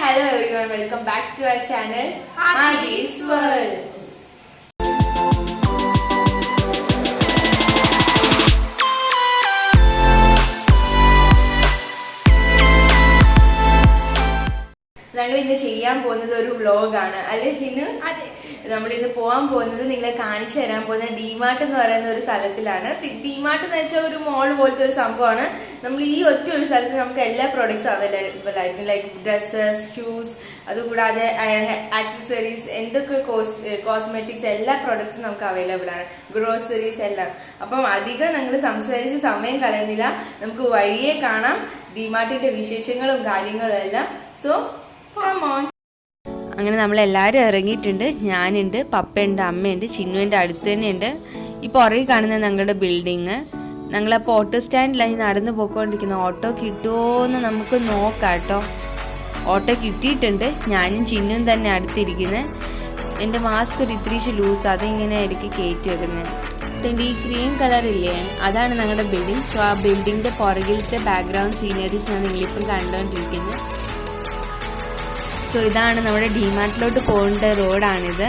hello everyone, welcome back to our channel Adi's World. ഞങ്ങൾ ഇന്ന് ചെയ്യാൻ പോകുന്നത് ഒരു വ്ലോഗാണ് അല്ലേ ഷിനു? നമ്മൾ ഇന്ന് പോകാൻ പോകുന്നത് നിങ്ങളെ കാണിച്ചു തരാൻ പോകുന്ന ഡിമാർട്ട് എന്ന് പറയുന്ന ഒരു സ്ഥലത്തിലാണ്. ഡിമാർട്ട് എന്ന് വെച്ചാൽ ഒരു മോൾ പോലത്തെ ഒരു സംഭവമാണ്. നമ്മൾ ഈ ഒറ്റ ഒരു സ്ഥലത്ത് നമുക്ക് എല്ലാ പ്രോഡക്ട്സും അവൈലബിൾ ആയിരിക്കും. ലൈക്ക് ഡ്രസ്സസ്, ഷൂസ്, അതുകൂടാതെ ആക്സസറീസ്, എന്തൊക്കെ കോസ്മെറ്റിക്സ് എല്ലാ പ്രോഡക്ട്സും നമുക്ക് അവൈലബിൾ ആണ്. ഗ്രോസറീസ് എല്ലാം. അപ്പം അധികം ഞങ്ങൾ സംസാരിച്ച് സമയം കളയുന്നില്ല, നമുക്ക് വഴിയെ കാണാം ഡിമാർട്ടിന്റെ വിശേഷങ്ങളും കാര്യങ്ങളും എല്ലാം. So come on. അങ്ങനെ നമ്മളെല്ലാവരും ഇറങ്ങിയിട്ടുണ്ട്. ഞാനുണ്ട്, പപ്പയുണ്ട്, അമ്മയുണ്ട്, ചിന്നുവിൻ്റെ അടുത്ത് തന്നെയുണ്ട്. ഈ പുറകെ കാണുന്ന ഞങ്ങളുടെ ബിൽഡിങ്. ഞങ്ങളപ്പോൾ ഓട്ടോ സ്റ്റാൻഡിലായി നടന്നു പോയിക്കൊണ്ടിരിക്കുന്ന ഓട്ടോ കിട്ടുമോയെന്ന് നമുക്ക് നോക്കാം കേട്ടോ. ഓട്ടോ കിട്ടിയിട്ടുണ്ട്. ഞാനും ചിന്നും തന്നെ അടുത്തിരിക്കുന്നത്. എൻ്റെ മാസ്ക് ഒരു ഇത്തിരി ലൂസ്, അതിങ്ങനെ ഇടയ്ക്ക് കയറ്റി വെക്കുന്നത്. ഈ ക്രീം കളറില്ലേ, അതാണ് ഞങ്ങളുടെ ബിൽഡിങ്. സോ ആ ബിൽഡിങ്ങിൻ്റെ പുറകിലത്തെ ബാക്ക്ഗ്രൗണ്ട് സീനറീസാണ് നിങ്ങളിപ്പം കണ്ടുകൊണ്ടിരിക്കുന്നത്. സോ ഇതാണ് നമ്മുടെ ഡിമാർട്ടിലോട്ട് പോകേണ്ട റോഡാണിത്.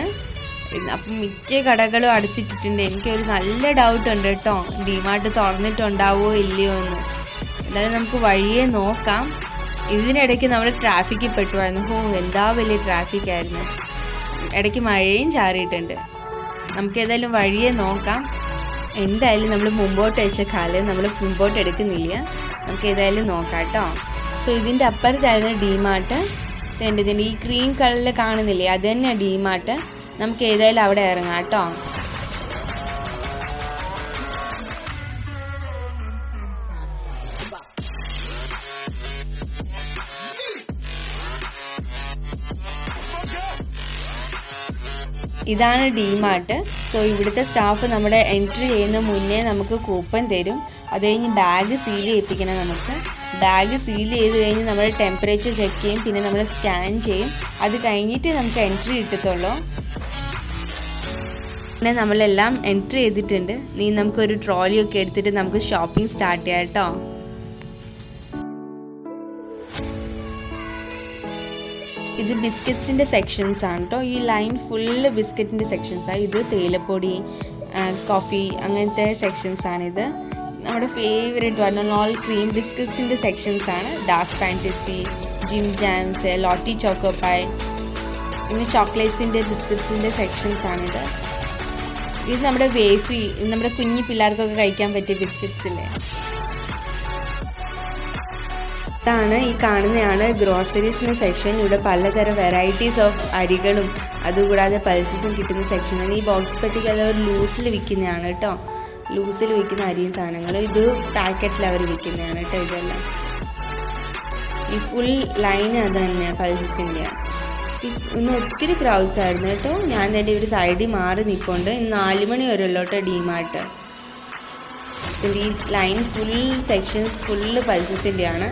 അപ്പം മിക്ക കടകളും അടച്ചിട്ടിട്ടുണ്ട്. എനിക്കൊരു നല്ല ഡൗട്ട് ഉണ്ട് കേട്ടോ, ഡിമാർട്ട് തുറന്നിട്ടുണ്ടാവുമോ ഇല്ലയോ എന്ന്. എന്തായാലും നമുക്ക് വഴിയെ നോക്കാം. ഇതിനിടയ്ക്ക് നമ്മൾ ട്രാഫിക്കിൽ പെട്ടുമായിരുന്നു. എന്താ വലിയ ട്രാഫിക്കായിരുന്നു. ഇടയ്ക്ക് മഴയും ചാറിയിട്ടുണ്ട്. നമുക്ക് ഏതായാലും വഴിയെ നോക്കാം. എന്തായാലും നമ്മൾ മുമ്പോട്ട് വെച്ച കാലം നമ്മൾ മുമ്പോട്ട് എടുക്കുന്നില്ല. നമുക്ക് ഏതായാലും നോക്കാം കേട്ടോ. സോ ഇതിൻ്റെ അപ്പുറത്തായിരുന്നു ഡിമാർട്ട്. ഇതിൻ്റെ ഈ ക്രീം കളറിൽ കാണുന്നില്ലേ, അത് തന്നെയാണ് ഡിമാർട്ട്. നമുക്ക് ഏതായാലും അവിടെ ഇറങ്ങാം കേട്ടോ. ഇതാണ് ഡിമാർട്ട്. സോ ഇവിടുത്തെ സ്റ്റാഫ് നമ്മുടെ എൻട്രി ചെയ്യുന്ന മുന്നേ നമുക്ക് കൂപ്പൺ തരും. അത് കഴിഞ്ഞ് ബാഗ് സീൽ ചെയ്യിപ്പിക്കണം. നമുക്ക് ബാഗ് സീൽ ചെയ്ത് കഴിഞ്ഞ് നമ്മുടെ ടെമ്പറേച്ചർ ചെക്ക് ചെയ്യും, പിന്നെ നമ്മൾ സ്കാൻ ചെയ്യും. അത് കഴിഞ്ഞിട്ട് നമുക്ക് എൻട്രി കിട്ടത്തുള്ളൂ. പിന്നെ നമ്മളെല്ലാം എൻട്രി ചെയ്തിട്ടുണ്ട്. നമുക്കൊരു ട്രോളിയൊക്കെ എടുത്തിട്ട് നമുക്ക് ഷോപ്പിംഗ് സ്റ്റാർട്ട് ചെയ്യാം കേട്ടോ. ഇത് ബിസ്ക്കറ്റ്സിൻ്റെ സെക്ഷൻസ് ആണ് കേട്ടോ. ഈ ലൈൻ ഫുള്ള് ബിസ്ക്കറ്റിൻ്റെ സെക്ഷൻസാണ്. ഇത് തേയിലപ്പൊടി, കോഫി, അങ്ങനത്തെ സെക്ഷൻസാണിത്. നമ്മുടെ ഫേവറേറ്റ് പറഞ്ഞ ഓൾ ക്രീം ബിസ്ക്കറ്റ്സിൻ്റെ സെക്ഷൻസാണ്. Dark Fantasy, Jim Jams, Lotte Choco Pie, പിന്നെ ചോക്ലേറ്റ്സിൻ്റെ ബിസ്ക്കറ്റ്സിൻ്റെ സെക്ഷൻസാണിത്. ഇത് നമ്മുടെ വേഫി, നമ്മുടെ കുഞ്ഞു പിള്ളേർക്കൊക്കെ കഴിക്കാൻ പറ്റിയ ബിസ്ക്കറ്റ്സില്ലേ. ഇതാണ് ഈ കാണുന്നതാണ് ഗ്രോസറീസിൻ്റെ സെക്ഷൻ. ഇവിടെ പലതരം വെറൈറ്റീസ് ഓഫ് അരികളും അതുകൂടാതെ പൾസസും കിട്ടുന്ന സെക്ഷനാണ്. ഈ ബോക്സ് പെട്ടിക്ക് അത് ലൂസിൽ വിൽക്കുന്നതാണ് കേട്ടോ. ലൂസിൽ വിൽക്കുന്ന അരിയും സാധനങ്ങളും. ഇത് പാക്കറ്റിൽ അവർ വിൽക്കുന്നതാണ് കേട്ടോ. ഇതെല്ലാം ഈ ഫുൾ ലൈൻ അത് തന്നെ പൾസസിൻ്റെ. ഇന്ന് ഒത്തിരി ക്രൗഡ്സ് ആയിരുന്നു കേട്ടോ. ഞാൻ തന്നെ ഇവർ സൈഡിൽ മാറി നിൽപ്പുണ്ട്. ഇന്ന് 4 മണി വരെ ഉള്ളൂ കേട്ടോ ഡിമാർട്ട്. ഈ ലൈൻ ഫുൾ സെക്ഷൻസ് ഫുള്ള് പൾസസിൻ്റെയാണ്.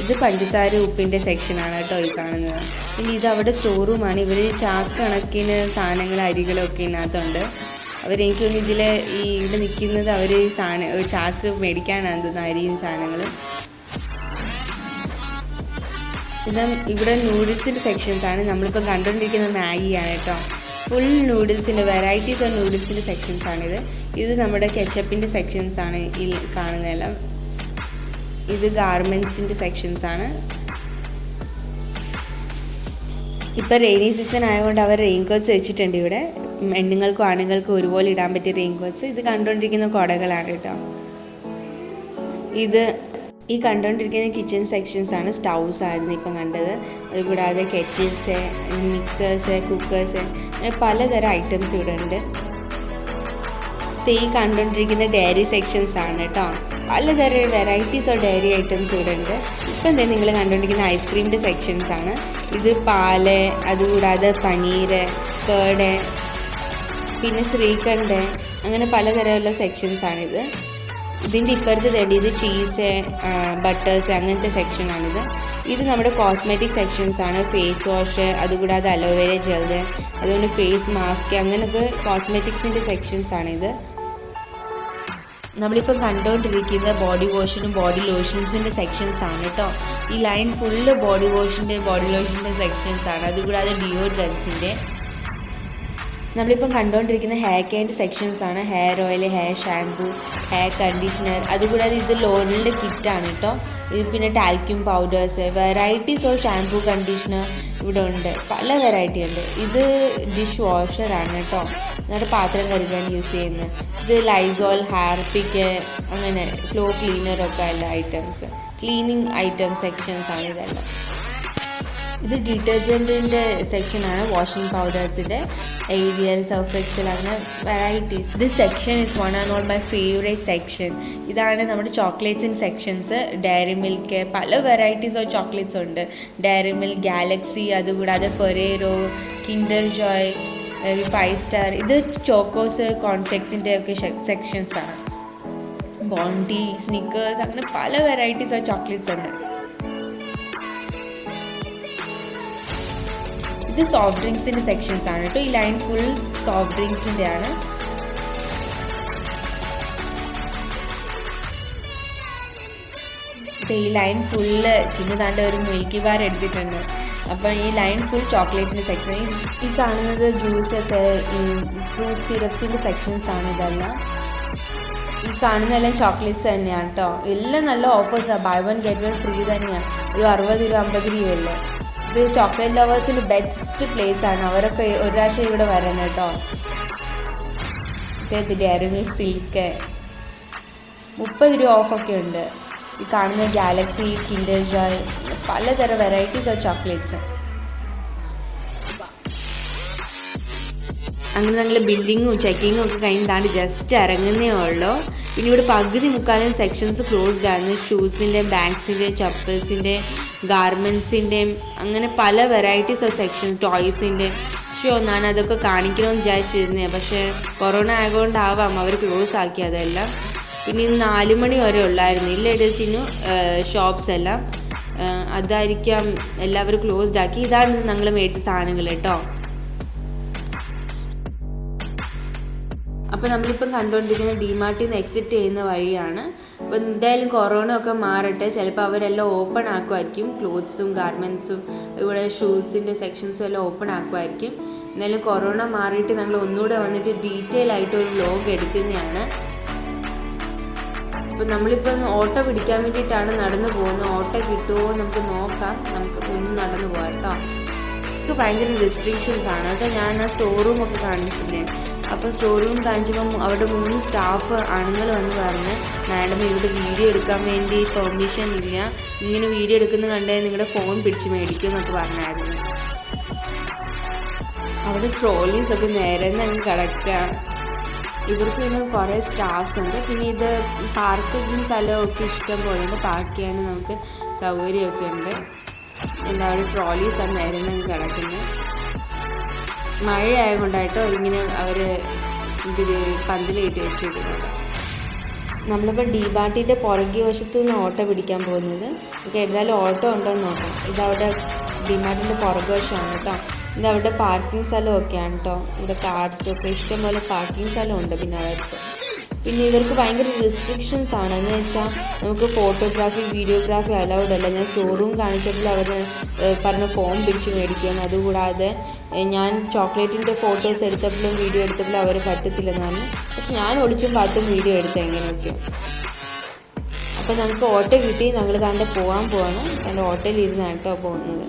ഇത് പഞ്ചസാര ഉപ്പിൻ്റെ സെക്ഷനാണ് കേട്ടോ ഈ കാണുന്നത്. പിന്നെ ഇത് അവിടെ സ്റ്റോർ റൂമാണ്. ഇവർ ചാക്ക് കണക്കിന് സാധനങ്ങൾ അരികളൊക്കെ ഇതിനകത്തുണ്ട്. അവരെനിക്ക് തോന്നി ഇവിടെ നിൽക്കുന്നത് അവർ ഒരു ചാക്ക് മേടിക്കാനാണ് തോന്നുന്നത്, അരിയും സാധനങ്ങളും. ഇവിടെ നൂഡിൽസിൻ്റെ സെക്ഷൻസാണ്. നമ്മളിപ്പോൾ കണ്ടുകൊണ്ടിരിക്കുന്ന മാഗിയാണ് കേട്ടോ. ഫുൾ നൂഡിൽസിൻ്റെ വെറൈറ്റീസ് ഓഫ് നൂഡിൽസിൻ്റെ സെക്ഷൻസാണിത്. ഇത് നമ്മുടെ കെച്ചപ്പിൻ്റെ സെക്ഷൻസാണ് ഈ കാണുന്നതെല്ലാം. ഇത് ഗാർമെൻറ്റ്സിൻ്റെ സെക്ഷൻസാണ്. ഇപ്പോൾ റെയിനി സീസൺ ആയതുകൊണ്ട് അവർ റെയിൻ കോട്ട്സ് വെച്ചിട്ടുണ്ട് ഇവിടെ. പെണ്ണുങ്ങൾക്കും ആണുങ്ങൾക്കും ഒരുപോലെ ഇടാൻ പറ്റിയ റെയിൻ കോട്ട്സ്. ഇത് കണ്ടുകൊണ്ടിരിക്കുന്ന കുടകളാണ് കേട്ടോ. ഈ കണ്ടുകൊണ്ടിരിക്കുന്ന കിച്ചൺ സെക്ഷൻസാണ്. സ്റ്റൗസ് ആയിരുന്നു ഇപ്പം കണ്ടത്. അതുകൂടാതെ കെറ്റിൽസ്, മിക്സേഴ്സ്, കുക്കേഴ്സ്, അങ്ങനെ പലതരം ഐറ്റംസ് ഇവിടെ ഉണ്ട്. ഈ കണ്ടുകൊണ്ടിരിക്കുന്ന ഡയറി സെക്ഷൻസ് ആണ് കേട്ടോ. പലതരം വെറൈറ്റീസ് ഓഫ് ഡയറി ഐറ്റംസ് ഇവിടെ ഉണ്ട്. ഇപ്പം തന്നെ നിങ്ങൾ കണ്ടുകൊണ്ടിരിക്കുന്ന ഐസ്ക്രീമിൻ്റെ സെക്ഷൻസാണ്. ഇത് പാല്, അതുകൂടാതെ പനീർ, കേട്, പിന്നെ ശ്രീഖണ്ഡ്, അങ്ങനെ പലതരമുള്ള സെക്ഷൻസാണിത്. ഇതിൻ്റെ ഇപ്പുറത്ത് തേടി ഇത് ചീസ്, ബട്ടേഴ്സ്, അങ്ങനത്തെ സെക്ഷനാണിത്. ഇത് നമ്മുടെ കോസ്മെറ്റിക് സെക്ഷൻസാണ്. ഫേസ് വാഷ്, അതുകൂടാതെ അലോവേര ജെൽ, അതുകൊണ്ട് ഫേസ് മാസ്ക്, അങ്ങനെയൊക്കെ കോസ്മെറ്റിക്സിൻ്റെ സെക്ഷൻസാണിത്. നമ്മളിപ്പം കണ്ടുകൊണ്ടിരിക്കുന്ന ബോഡി വാഷിനും ബോഡി ലോഷൻസിൻ്റെ സെക്ഷൻസ് ആണ് കേട്ടോ. ഈ ലൈൻ ഫുള്ള് ബോഡി വാഷിൻ്റെ ബോഡി ലോഷൻ്റെ സെക്ഷൻസ് ആണ്. അതുകൂടാതെ ഡിയോഡ്രൻസിൻ്റെ. നമ്മളിപ്പം കണ്ടുകൊണ്ടിരിക്കുന്ന ഹെയർ കെയറിൻ്റെ സെക്ഷൻസ് ആണ്. Hair oil, hair shampoo, hair conditioner. അതുകൂടാതെ ഇത് ലോറലിൻ്റെ കിറ്റാണ് കേട്ടോ. ഇത് പിന്നെ talcum powders, varieties of shampoo, conditioner ഇവിടെ ഉണ്ട്. പല വെറൈറ്റി ഉണ്ട്. ഇത് ഡിഷ് വാഷറാണ് കേട്ടോ, നമ്മുടെ പാത്രം കഴുകാൻ യൂസ് ചെയ്യുന്നത്. ഇത് ലൈസോൾ, ഹാർപിക്ക്, അങ്ങനെ ഫ്ലോർ ക്ലീനറൊക്കെ ഉള്ള ഐറ്റംസ്, ക്ലീനിങ് ഐറ്റം സെക്ഷൻസ് ആണ് ഇതെല്ലാം. ഇത് ഡിറ്റർജൻറ്റിൻ്റെ സെക്ഷനാണ്. വാഷിംഗ് പൗഡേഴ്സിൻ്റെ, ഏരിയൽ, സർഫ് എക്സൽ, അങ്ങനെ varieties. This section is one and all my favourite section. ഇതാണ് നമ്മുടെ ചോക്ലേറ്റ്സിൻ്റെ സെക്ഷൻസ്. ഡയറി മിൽക്ക്, പല വെറൈറ്റീസ് ഓഫ് ചോക്ലേറ്റ്സ് ഉണ്ട്. ഡയറി മിൽക്ക്, ഗാലക്സി, അതുകൂടാതെ ഫെറേറോ, കിൻഡർ ജോയ്, 5 സ്റ്റാർ. ഇത് ചോക്കോസ്, കോൺഫ്ലെക്സിൻ്റെ ഒക്കെ സെക്ഷൻസ് ആണ്. ബോണ്ടി, സ്നിക്കേഴ്സ്, അങ്ങനെ പല വെറൈറ്റീസ് ഓഫ് ചോക്ലേറ്റ്സ് ഉണ്ട്. ഇത് സോഫ്റ്റ് ഡ്രിങ്ക്സിൻ്റെ സെക്ഷൻസ് ആണ് കേട്ടോ. ഈ ലൈൻ ഫുൾ സോഫ്റ്റ് ഡ്രിങ്ക്സിൻ്റെ ആണ്. ഈ ലൈൻ ഫുള്ള് ചിന്നതാണ്ട് ഒരു മിൽക്കി ബാർ എടുത്തിട്ടുണ്ട്. അപ്പം ഈ ലൈൻ ഫുൾ ചോക്ലേറ്റിൻ്റെ സെക്ഷൻ. ഈ കാണുന്നത് ജ്യൂസസ്, ഈ ഫ്രൂട്ട് സിറപ്സിൻ്റെ സെക്ഷൻസ് ആണ് ഇതെല്ലാം. ഈ കാണുന്നതെല്ലാം ചോക്ലേറ്റ്സ് തന്നെയാണ് കേട്ടോ. എല്ലാം നല്ല ഓഫേഴ്സാണ്. ബൈ 1 get 1 ഫ്രീ തന്നെയാണ്. ഇത് 60 രൂപ 50 രൂപയുള്ളൂ. ഇത് ചോക്ലേറ്റ് ലവേഴ്സിന് ബെസ്റ്റ് പ്ലേസ് ആണ്. അവരൊക്കെ ഒരു പ്രാവശ്യം ഇവിടെ വരണം കേട്ടോ. ഡയറി മിൽക്ക് സിൽക്ക് 30 രൂപ ഓഫൊക്കെ ഉണ്ട്. ഈ കാണുന്ന ഗാലക്സി, കിൻഡർ ജോയ്, പലതരം വെറൈറ്റീസ് ഓഫ് ചോക്ലേറ്റ്സ്. അങ്ങനെ ഞങ്ങൾ ബില്ലിങ്ങും ചെക്കിങ്ങും ഒക്കെ കഴിഞ്ഞാണ്ട് ജസ്റ്റ് ഇറങ്ങുന്നേ ഉള്ളൂ. പിന്നെ ഇവിടെ പകുതി മുക്കാലും സെക്ഷൻസ് ക്ലോസ്ഡ് ആയിരുന്നു. ഷൂസിൻ്റെയും ബാഗ്സിൻ്റെയും ചപ്പൽസിൻ്റെയും ഗാർമെൻറ്റ്സിൻ്റെയും അങ്ങനെ പല വെറൈറ്റീസ് ഓഫ് സെക്ഷൻസ്, ടോയ്സിൻ്റെയും. ഞാൻ അതൊക്കെ കാണിക്കണമെന്ന് വിചാരിച്ചിരുന്നേ, പക്ഷേ കൊറോണ ആയതുകൊണ്ടാവാം അവർ ക്ലോസ് ആക്കി അതെല്ലാം. പിന്നെ 4 മണി വരെ ഉള്ളായിരുന്നു. ഇല്ല ഇടച്ചിന്നു ഷോപ്സ് എല്ലാം, അതായിരിക്കാം എല്ലാവരും ക്ലോസ്ഡ് ആക്കി. ഇതാണ് ഞങ്ങൾ മേടിച്ച സാധനങ്ങൾ കേട്ടോ. അപ്പോൾ നമ്മളിപ്പം കണ്ടുകൊണ്ടിരിക്കുന്ന ഡിമാർട്ടിൽ നിന്ന് എക്സിറ്റ് ചെയ്യുന്ന വഴിയാണ്. അപ്പോൾ എന്തായാലും കൊറോണ ഒക്കെ മാറട്ടെ, ചിലപ്പോൾ അവരെല്ലാം ഓപ്പൺ ആക്കുമായിരിക്കും. ക്ലോത്ത്സും ഗാർമെൻറ്റ്സും ഇവിടെ ഷൂസിൻ്റെ സെക്ഷൻസും എല്ലാം ഓപ്പൺ ആക്കുമായിരിക്കും. എന്തായാലും കൊറോണ മാറിയിട്ട് ഞങ്ങൾ ഒന്നുകൂടെ വന്നിട്ട് ഡീറ്റെയിൽ ആയിട്ട് ഒരു വ്ലോഗ് എടുക്കുന്നതാണ്. അപ്പോൾ നമ്മളിപ്പം ഓട്ടോ പിടിക്കാൻ വേണ്ടിയിട്ടാണ് നടന്നു പോകുന്നത്. ഓട്ടോ കിട്ടുമോ നമുക്ക് നോക്കാം. നമുക്ക് ഒന്ന് നടന്നു പോകാം കേട്ടോ. നമുക്ക് ഭയങ്കര റെസ്ട്രിക്ഷൻസ് ആണ് കേട്ടോ. ഞാൻ ആ സ്റ്റോർ റൂമൊക്കെ കാണിച്ചില്ലേ, അപ്പോൾ സ്റ്റോർ റൂം കാണിച്ചപ്പം അവിടെ 3 സ്റ്റാഫ് ആണുങ്ങൾ വന്ന് പറഞ്ഞ്, മാഡം ഇവിടെ വീഡിയോ എടുക്കാൻ വേണ്ടി പെർമിഷൻ ഇല്ല, ഇങ്ങനെ വീഡിയോ എടുക്കുന്ന കണ്ടേ നിങ്ങളുടെ ഫോൺ പിടിച്ച് മേടിക്കും എന്നൊക്കെ പറഞ്ഞായിരുന്നു. അവിടെ ട്രോളീസൊക്കെ നേരെ അങ്ങ് കിടക്കുക. ഇവർക്ക് പിന്നെ കുറേ സ്റ്റാഫ്സ് ഉണ്ട്. പിന്നെ ഇത് പാർക്കിങ് സ്ഥലമൊക്കെ ഇഷ്ടം പോലെ ഉണ്ട്. പാർക്ക് ചെയ്യാൻ നമുക്ക് സൗകര്യമൊക്കെ ഉണ്ട്. എല്ലാവരും ട്രോളീസാണ് നേരെ അങ്ങ് കിടക്കുന്നത്. മഴ ആയതുകൊണ്ടായിട്ടോ ഇങ്ങനെ അവർ ഒരു പന്തലിട്ട് വെച്ചിരിക്കുന്നുണ്ട്. നമ്മളിപ്പോൾ ഡിമാർട്ടിൻ്റെ പുറകെ വശത്തു നിന്ന് ഓട്ടോ പിടിക്കാൻ പോകുന്നത്. നമുക്ക് ഏതായാലും ഓട്ടോ ഉണ്ടോ എന്ന് നോക്കാം. ഇതവിടെ ഡിമാർട്ടിൻ്റെ പുറകെ വശമാണ് കേട്ടോ. ഇതവിടെ പാർക്കിംഗ് സ്ഥലമൊക്കെയാണ് കേട്ടോ. ഇവിടെ കാർസൊക്കെ ഇഷ്ടംപോലെ പാർക്കിംഗ് സ്ഥലമുണ്ട്. പിന്നെ ഇവർക്ക് ഭയങ്കര റെസ്ട്രിക്ഷൻസ് ആണ്. എന്ന് വെച്ചാൽ നമുക്ക് ഫോട്ടോഗ്രാഫി, വീഡിയോഗ്രാഫി അലൗഡ് അല്ല. ഞാൻ സ്റ്റോർ റൂം കാണിച്ചപ്പോൾ അവർ പറഞ്ഞ ഫോം പിടിച്ച് മേടിക്കുമെന്ന്. അതുകൂടാതെ ഞാൻ ചോക്ലേറ്റിൻ്റെ ഫോട്ടോസ് എടുത്തപ്പോഴും വീഡിയോ എടുത്തപ്പോഴും അവർ പറ്റത്തില്ലെന്ന് പറഞ്ഞു. പക്ഷെ ഞാൻ ഒളിച്ചും കാത്തും വീഡിയോ എടുത്ത് എങ്ങനെയൊക്കെയോ. അപ്പോൾ ഞങ്ങൾക്ക് ഓട്ടോ കിട്ടി. ഞങ്ങൾ താണ്ടെ പോവാണ്. താണ്ടെ ഓട്ടോയിലിരുന്നാണ് കേട്ടോ പോകുന്നത്.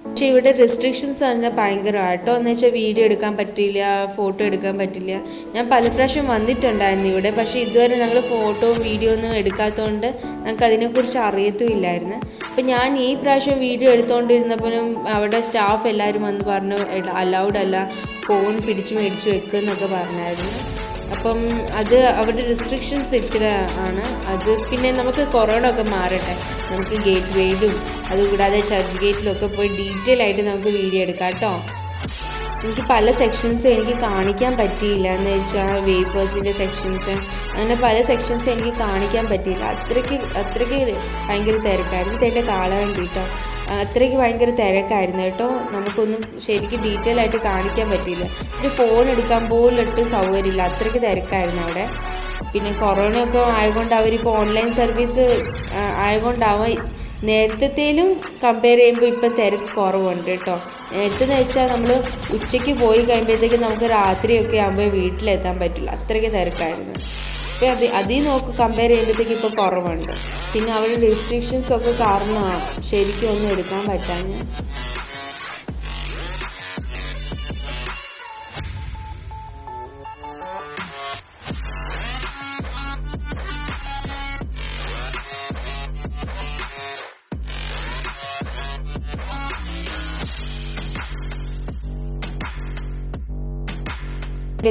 പക്ഷേ ഇവിടെ റെസ്ട്രിക്ഷൻസ് തന്നെ ഭയങ്കരമാണ് കേട്ടോ. എന്ന് വെച്ചാൽ വീഡിയോ എടുക്കാൻ പറ്റില്ല, ഫോട്ടോ എടുക്കാൻ പറ്റില്ല. ഞാൻ പല പ്രാവശ്യം വന്നിട്ടുണ്ടായിരുന്നു ഇവിടെ, പക്ഷേ ഇതുവരെ ഞങ്ങൾ ഫോട്ടോയും വീഡിയോ ഒന്നും എടുക്കാത്തതുകൊണ്ട് ഞങ്ങൾക്ക് അതിനെക്കുറിച്ച് അറിയത്തുമില്ലായിരുന്നു. അപ്പം ഞാൻ ഈ പ്രാവശ്യം വീഡിയോ എടുത്തുകൊണ്ടിരുന്നപ്പോഴും അവിടെ സ്റ്റാഫ് എല്ലാവരും വന്ന് പറഞ്ഞു അലൗഡ് അല്ല, ഫോൺ പിടിച്ച് മേടിച്ച് വെക്കുമെന്നൊക്കെ പറഞ്ഞായിരുന്നു. അപ്പം അത് അവരുടെ റെസ്ട്രിക്ഷൻസ് ഇച്ചിരി ആണ്. അത് പിന്നെ നമുക്ക് കൊറോണ ഒക്കെ മാറട്ടെ, നമുക്ക് ഗേറ്റ് വേയിലും അതുകൂടാതെ ചർച്ച് ഗേറ്റിലൊക്കെ പോയി ഡീറ്റെയിൽ ആയിട്ട് നമുക്ക് വീഡിയോ എടുക്കാം കേട്ടോ. എനിക്ക് പല സെക്ഷൻസും എനിക്ക് കാണിക്കാൻ പറ്റിയില്ല. എന്ന് വെച്ചാൽ വേഫേഴ്സിൻ്റെ സെക്ഷൻസ്, അങ്ങനെ പല സെക്ഷൻസും എനിക്ക് കാണിക്കാൻ പറ്റിയില്ല. അത്രയ്ക്ക് ഭയങ്കര തിരക്കായിരുന്നു. ഇതിൻ്റെ കാള വേണ്ടിയിട്ടോ അത്രയ്ക്ക് ഭയങ്കര തിരക്കായിരുന്നു കേട്ടോ. നമുക്കൊന്നും ശരിക്കും ഡീറ്റെയിൽ ആയിട്ട് കാണിക്കാൻ പറ്റിയില്ല. പക്ഷേ ഫോൺ എടുക്കാൻ പോലും സൗകര്യമില്ല, അത്രയ്ക്ക് തിരക്കായിരുന്നു അവിടെ. പിന്നെ കൊറോണയൊക്കെ ആയതുകൊണ്ട് അവരിപ്പോൾ ഓൺലൈൻ സർവീസ് ആയതുകൊണ്ടാവാം നേരത്തേലും കമ്പയർ ചെയ്യുമ്പോൾ ഇപ്പം തിരക്ക് കുറവുണ്ട് കേട്ടോ. നേരത്തെ എന്ന് വെച്ചാൽ നമ്മൾ ഉച്ചയ്ക്ക് പോയി കഴിയുമ്പോഴത്തേക്കും നമുക്ക് രാത്രിയൊക്കെ ആകുമ്പോൾ വീട്ടിലെത്താൻ പറ്റില്ല, അത്രയ്ക്ക് തിരക്കായിരുന്നു. ഇപ്പം അതിൽ നോക്ക് കമ്പയർ ചെയ്യുമ്പോഴത്തേക്കും ഇപ്പോൾ കുറവുണ്ട്. പിന്നെ അവിടെ റെസ്ട്രിക്ഷൻസൊക്കെ കാരണമാണ് ശരിക്കും ഒന്നും എടുക്കാൻ പറ്റാഞ്ഞ്.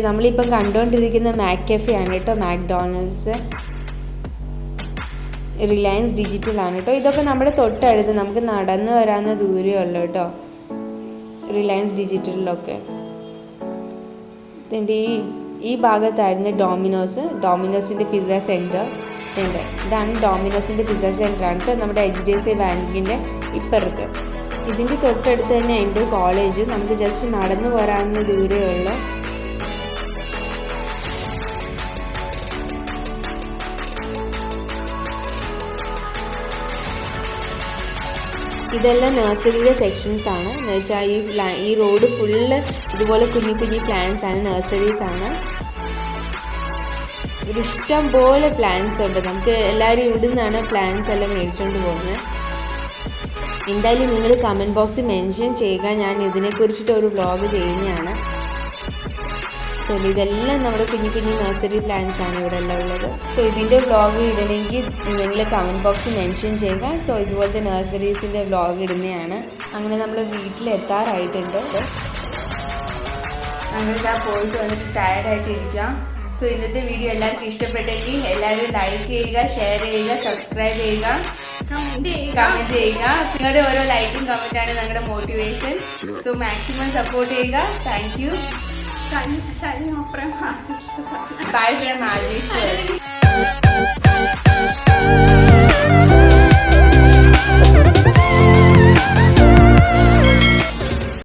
നമ്മളിപ്പം കണ്ടുകൊണ്ടിരിക്കുന്ന മാക്‌കഫേ ആണ് കേട്ടോ, മാക്ഡൊണാൾഡ്സ്, റിലയൻസ് ഡിജിറ്റലാണ് കേട്ടോ. ഇതൊക്കെ നമ്മുടെ തൊട്ടടുത്ത് നമുക്ക് നടന്നു വരാവുന്ന ദൂരമേ ഉള്ളൂ കേട്ടോ, റിലയൻസ് ഡിജിറ്റലിലൊക്കെ. ഇതിൻ്റെ ഈ ഭാഗത്തായിരുന്നു ഡോമിനോസിൻ്റെ പിസ്സ സെൻറ്റർ ഉണ്ട്. ഇതാണ് ഡോമിനോസിൻ്റെ പിസ്സ സെൻറ്ററാണ് കേട്ടോ, നമ്മുടെ HDFC ബാങ്കിൻ്റെ ഇപ്പുറത്ത്. ഇതിൻ്റെ തൊട്ടടുത്ത് തന്നെ ഉണ്ട് കോളേജ്, നമുക്ക് ജസ്റ്റ് നടന്നു പോരാവുന്ന ദൂരമേ ഉള്ളൂ. ഇതെല്ലാം നഴ്സറിയുടെ സെക്ഷൻസാണ്. എന്ന് വെച്ചാൽ ഈ റോഡ് ഫുള്ള് ഇതുപോലെ കുഞ്ഞു കുഞ്ഞു പ്ലാന്റ്സ് ആണ്, നഴ്സറീസാണ്. ഇവിടെ ഇഷ്ടം പോലെ പ്ലാന്റ്സ് ഉണ്ട്. നമുക്ക് എല്ലാവരും ഇവിടെ നിന്നാണ് പ്ലാന്റ്സ് എല്ലാം മേടിച്ചുകൊണ്ട് പോകുന്നത്. എന്തായാലും നിങ്ങൾ കമൻറ്റ് ബോക്സിൽ മെൻഷൻ ചെയ്യുക, ഞാൻ ഇതിനെക്കുറിച്ചിട്ട് ഒരു വ്ളോഗ് ചെയ്യുന്നതാണ്. ഇതെല്ലാം നമ്മുടെ കുഞ്ഞു കുഞ്ഞു നഴ്സറി പ്ലാന്റ്സ് ആണ് ഇവിടെ എല്ലാം ഉള്ളത്. സോ ഇതിൻ്റെ വ്ളോഗ് ഇടണമെങ്കിൽ നിങ്ങൾ കമൻറ്റ് ബോക്സിൽ മെൻഷൻ ചെയ്യുക. സോ ഇതുപോലത്തെ നഴ്സറീസിൻ്റെ വ്ളോഗ് ഇടുന്നതാണ്. അങ്ങനെ നമ്മൾ വീട്ടിലെത്താറായിട്ടുണ്ട്. നമ്മളിതാ പോയിട്ട് വന്നിട്ട് ടയർഡായിട്ട് ഇരിക്കാം. സോ ഇന്നത്തെ വീഡിയോ എല്ലാവർക്കും ഇഷ്ടപ്പെട്ടെങ്കിൽ എല്ലാവരും ലൈക്ക് ചെയ്യുക, ഷെയർ ചെയ്യുക, സബ്സ്ക്രൈബ് ചെയ്യുക, കമൻറ്റ് ചെയ്യുക. നിങ്ങളുടെ ഓരോ ലൈക്കും കമൻറ്റാണ് ഞങ്ങളുടെ മോട്ടിവേഷൻ. സോ മാക്സിമം സപ്പോർട്ട് ചെയ്യുക. Thank you. Bye from Addis.